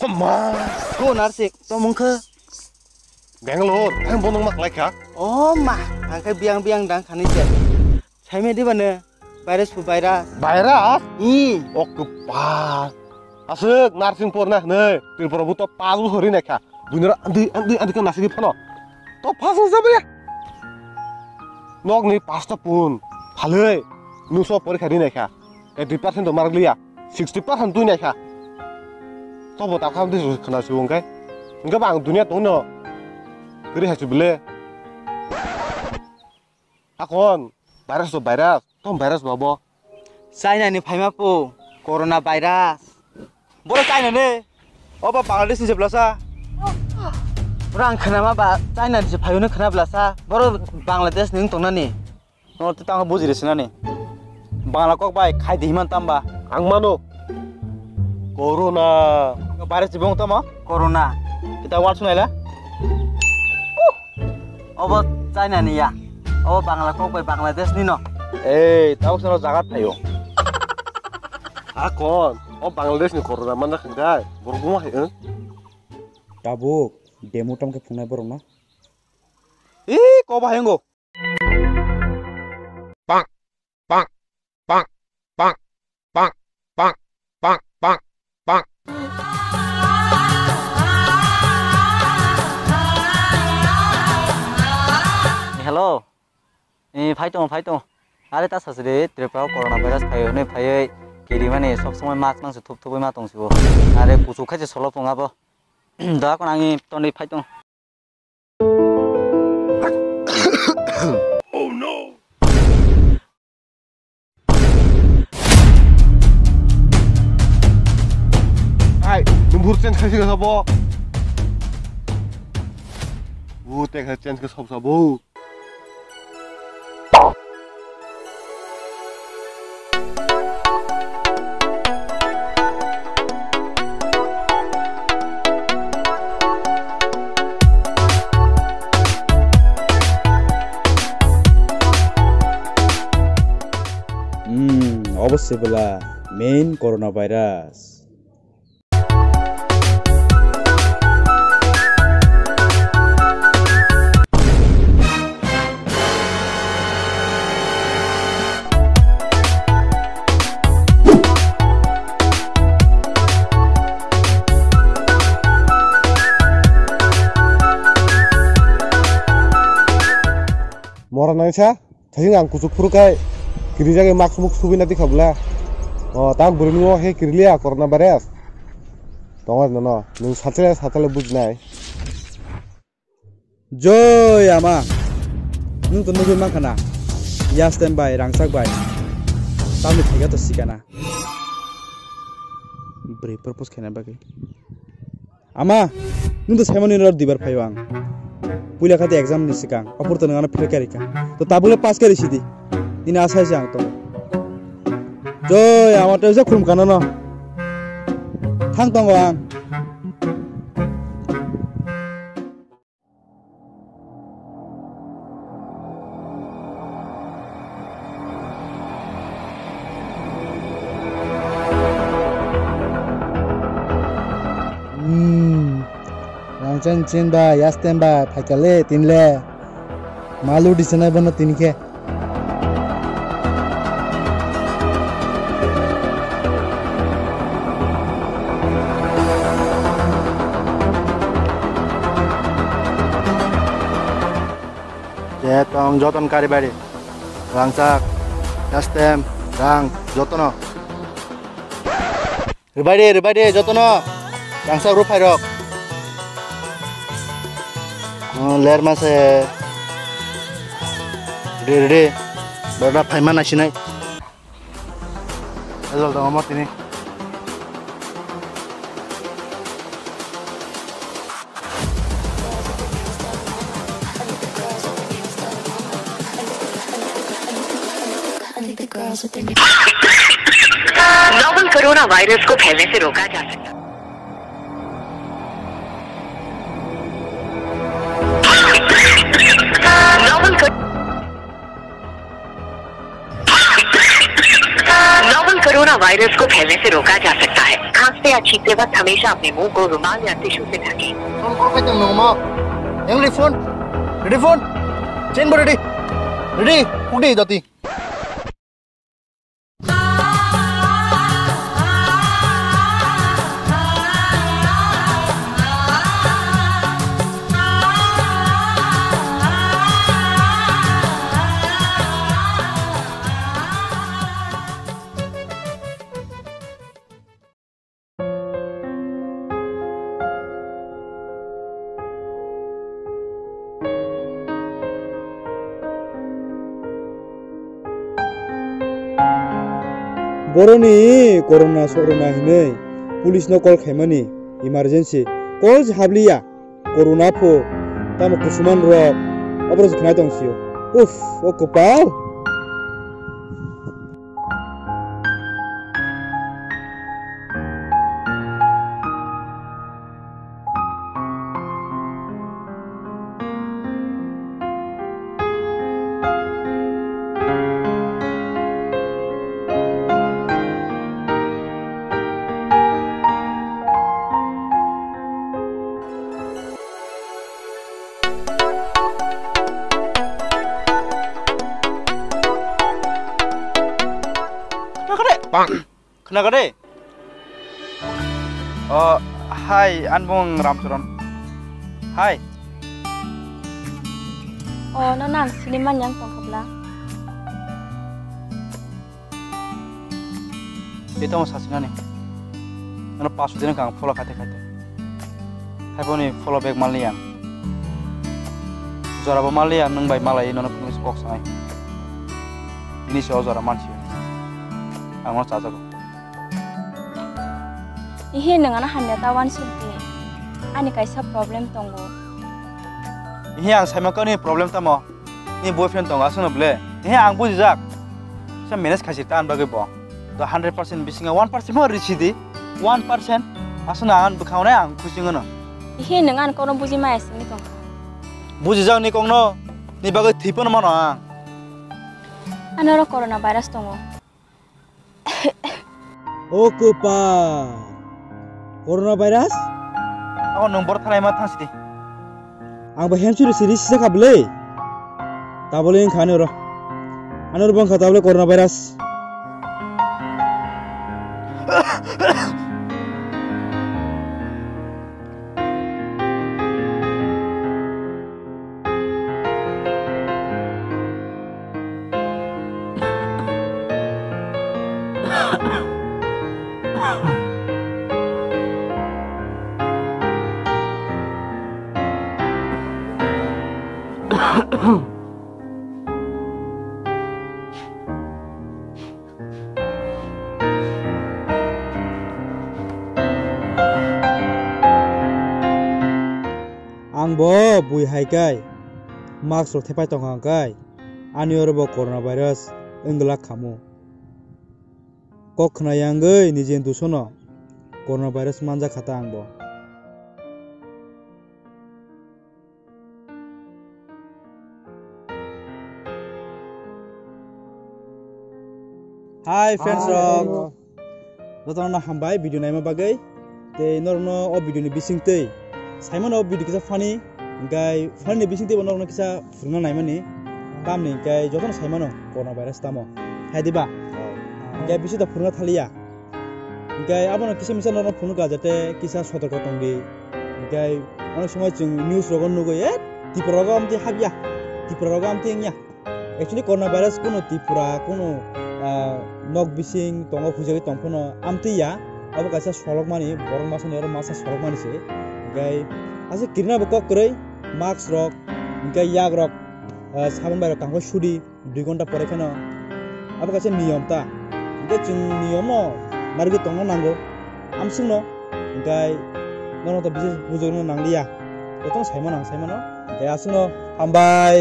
Koma. Ko narsik to mungke. Bangalore, ang bonong makleka. Oh ma, angke biang-biang dang khani je. Saime di bane. Virus pu virus. Virus? Oh kepas. Asik narsing porna ne. Tilpura buto palu hori neka. Dunia andi kan nasi di pano. To pasu sabe ya. Nok ni pasta pun. Halai. Nuso pori khari neka. 80% to marglia. 60% tu neka. To bota kham di khana siung kai. Enggak bang dunia to no. Kiri hasil beli. Akon. Virus to virus. Tom virus babo. China ni phaima pu corona virus. Boro China ne. Oba Bangladesh ni jeblasa. Orang kenapa ba China ni phayune khana blasa. Boro Bangladesh ning tongna ni. No to tang buji resina ni. Bangla kok bai khai diman tamba. Ang mano. Corona. Virus jibong tama corona. Kita wal sunaila. Oba China ni ya. Oba Bangla kok bai Bangladesh ni no. Tahu sana zakat ayo. Akon, Bangladesh ni corona mana kendai, bergumah ya? Tabuk, demo tam ke punai borong na. Kau bahaya go? Bang, bang, bang, bang, bang, bang, bang, bang, bang. Hello, phai tong. Ada tak sesuatu terpau coronavirus phayo ne phai kiri mana sok semua mask nang tutup ma tong sibo. Ada kucu kaje solo pong apa. Dah kon angi ton phai tong. Oh no. Hai, numbur change kasi ka sabo. Tek change ka sabo. অবশ্যই বলা main corona virus Mora nangsa, thajing ang kusuk furukai. Kiri jaga mask muk subi nanti kabla. Tang buringo he kirilia corona virus. Tongar no, nung satale bujnai. Joy ama, nung to nubi makana. Ya standby rangsak bay. Tami thega to sikana. Bre purpose khena bagi. Ama, nung to semoni lor dibar phaiwang. Puila khate exam ni sikang. Apur to ngana phir karika. To tabule pass kari sidi. Ini asal siang tu. Joy, awak tu saya kurum kanan no. Thang tong wang. Rancang cenda, yastemba, thakale, tinle. Malu di sana bana tinike. Tong joton kari bari. Rangsak, yastem, rang, jotono. Ribadi, jotono. Rangsak rupai rok. Ler mase. Ready. Berda paiman asinai. Azal dong amat ini. Novel corona virus को फैलने से रोका जा सकता है। Novel corona corona virus को फैलने से रोका जा सकता है। खांसते या छींकते वक्त हमेशा अपने मुंह को रुमाल या टिश्यू से ढकें। Phone call kay tong mo. Yang phone. Ready phone. Chain mo ready. Ready. Udi dati. Boroni corona sorona hinai police no call khaimani emergency call habliya corona pho tamo kusuman ro obros khnai tongsiyo uff o kopal Kena kade? Oh, hai, Anbong Ramcharan. Hai. Oh, nonang siniman yang tongkabla. Itu mau sasina nih. Nana pas sudah kang follow kate. Tapi nih follow back malian. Zora ba malian nang bay malai nana kunis kok sangai. Ini sih zora mansi. Angor caca kok. Ihe dengan hamya tawan sulti. Ani kaisa problem tonggo. Ihe ang sama kau ni problem tamo. Ni boyfriend tonggo asal nable. Ihe ang buji jak. Saya manage kasih tan bagai bo. To 100% bisinga 1% mau rici di. 1% asal nangan bekau na ang kucing ngono. Ihe dengan kono buji maya sini tonggo. Buji jak ni kong no. Ni bagai tipe nama no. Anoro coronavirus tonggo. o kopal coronavirus Ako nombor thalai ma thang sidi. ang bahen suri siri sisa kable tabole in khane ro anor bang khatable coronavirus ang bo bui hai kai mask ro thepai tong hang kai ani oro bo coronavirus engla khamu kok khna yangai nijen dusono coronavirus manja khata ang bo Hi friends rock Dotong na hambai video naima bagai te norno o video ni bising tei Simon o video kisa funny gai funny bising tei norno kisa furna naima ni tam ni gai joton Simon o coronavirus tamo hai diba gai bisi ta furna thalia gai abono kisa misa norno furna ga jate kisa sotorko tongdi gai ono সময় jung news rogon nugo e tipura amti habya tipura amti ngya actually coronavirus kono tipura kono nok bising tongo khujagi tongpono amtiya abo kaisa solok mani borong masa nero masa solok mani se gai ase kirna bako krei mask rok gai yag rok sabon bai rok kangko sudi 2 ঘন্টা pore khano abo kaisa niyom ta gai chung niyomo nargi tongo nango amsingno gai nono ta bisis bujogno nangliya totong saimano gai asno hambai